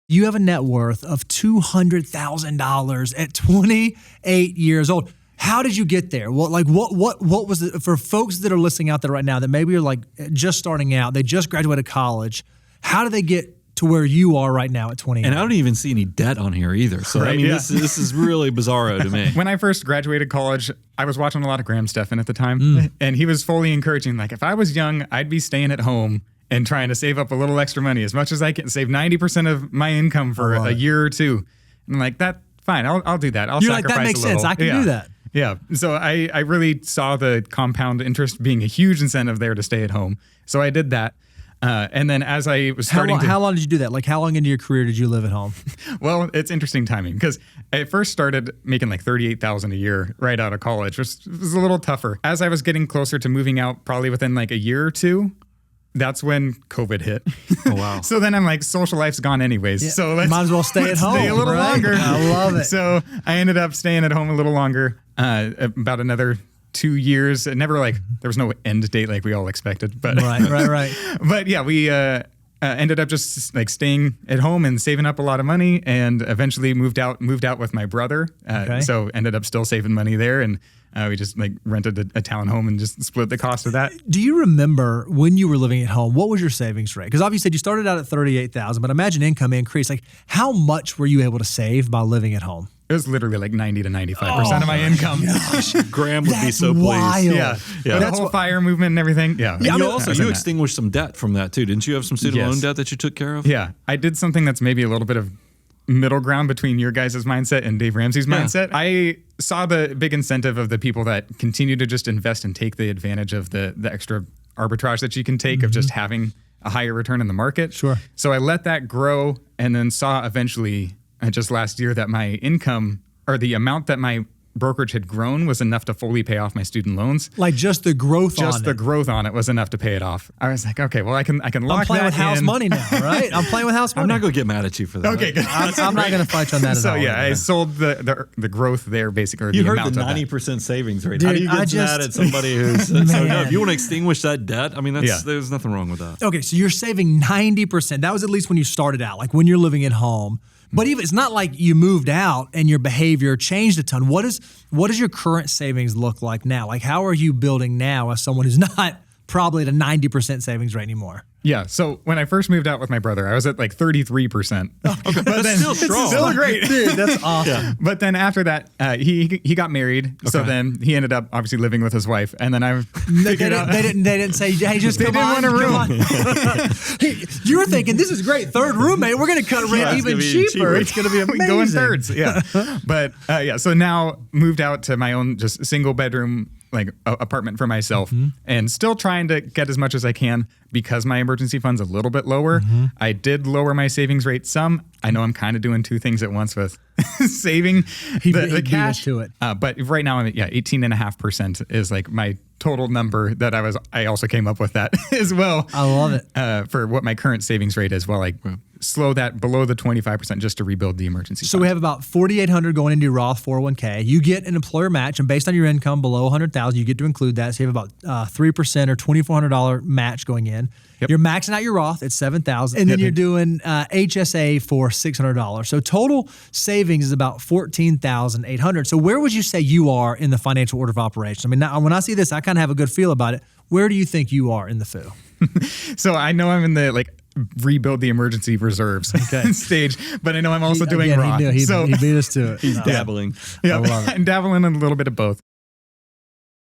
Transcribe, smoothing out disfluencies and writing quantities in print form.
You have a net worth of $200,000 at 28 years old. How did you get there? What was it for folks that are listening out there right now that maybe are like just starting out, they just graduated college. How did they get to where you are right now at 28? And I don't even see any debt on here either. So, right, I mean, this is really bizarro to me. When I first graduated college, I was watching a lot of Graham Stephan at the time, and he was fully encouraging, like, if I was young, I'd be staying at home and trying to save up a little extra money as much as I can, save 90% of my income for a year or two. And I'm like, that, fine, I'll do that. You're like, that makes sense. I can do that. Yeah. So I really saw the compound interest being a huge incentive there to stay at home. So I did that. And then as I was starting how long did you do that? Like, how long into your career did you live at home? Well, it's interesting timing because I first started making like $38,000 a year right out of college, which was a little tougher. As I was getting closer to moving out, probably within like a year or two, that's when COVID hit. Oh, wow. So then I'm like, social life's gone anyways. Yeah. So might as well stay at home. Stay a little longer. I love it. So I ended up staying at home a little longer, about another 2 years. It never there was no end date like we all expected. But right. But yeah, we ended up just like staying at home and saving up a lot of money, and eventually moved out with my brother. So ended up still saving money there, and we just like rented a townhome and just split the cost of that. Do you remember when you were living at home, what was your savings rate? Because obviously you started out at $38,000, but imagine income increased. Like, how much were you able to save by living at home? It was literally like 90 to 95% of my income. Graham would be so wild. pleased. Yeah. The whole fire movement and everything. Yeah. And you extinguished some debt from that too. Didn't you have some student loan debt that you took care of? Yeah. I did something that's maybe a little bit of middle ground between your guys' mindset and Dave Ramsey's mindset. I saw the big incentive of the people that continue to just invest and take the advantage of the extra arbitrage that you can take of just having a higher return in the market. Sure. So I let that grow, and then saw eventually just last year that my income, or the amount that my brokerage had grown, was enough to fully pay off my student loans. Like just the growth on it. Just the growth on it was enough to pay it off. I was like, okay, well, I can lock that in. I'm playing with house money now, right? I'm playing with house money. I'm not going to get mad at you for that. Okay, good. I'm not going to fight you on that at all. So yeah, I sold the growth there, basically. You the heard amount the of 90% savings rate. Dude, How do you get mad at somebody who's... So no, if you want to extinguish that debt, I mean, there's nothing wrong with that. Okay, so you're saving 90%. That was at least when you started out, like when you're living at home. But even it's not like you moved out and your behavior changed a ton. What does your current savings look like now? Like, how are you building now as someone who's not probably at a 90% savings rate anymore? Yeah. So when I first moved out with my brother, I was at like 33%. Okay, but that's still strong. It's still great. Dude, that's awesome. Yeah. But then after that, he got married. Okay. So then he ended up obviously living with his wife. And then they didn't say, hey, just come on. They didn't want a room. You were thinking, this is great. Third roommate. We're going to cut rent even cheaper. It's going to be amazing. Go in thirds. Yeah. But so now moved out to my own just single bedroom like apartment for myself, and still trying to get as much as I can because my emergency fund's a little bit lower. I did lower my savings rate some. I know I'm kind of doing two things at once with saving the cash to it. But right now I'm at 18.5% is like my total number that I also came up with that as well. I love it. For what my current savings rate is. Well, like slow that below the 25% just to rebuild the emergency So fund. we have about $4,800 going into your Roth 401k. You get an employer match, and based on your income below $100,000, you get to include that. So you have about 3% or $2,400 match going in. Yep. You're maxing out your Roth at $7,000, and then you're doing HSA for $600. So total savings is about $14,800. So where would you say you are in the financial order of operations? I mean, now, when I see this, I kind of have a good feel about it. Where do you think you are in the FOO? So I know I'm in the rebuild the emergency reserves stage, but I know I'm also doing Roth. He beat us to it. He's dabbling. Yeah, I'm dabbling in a little bit of both.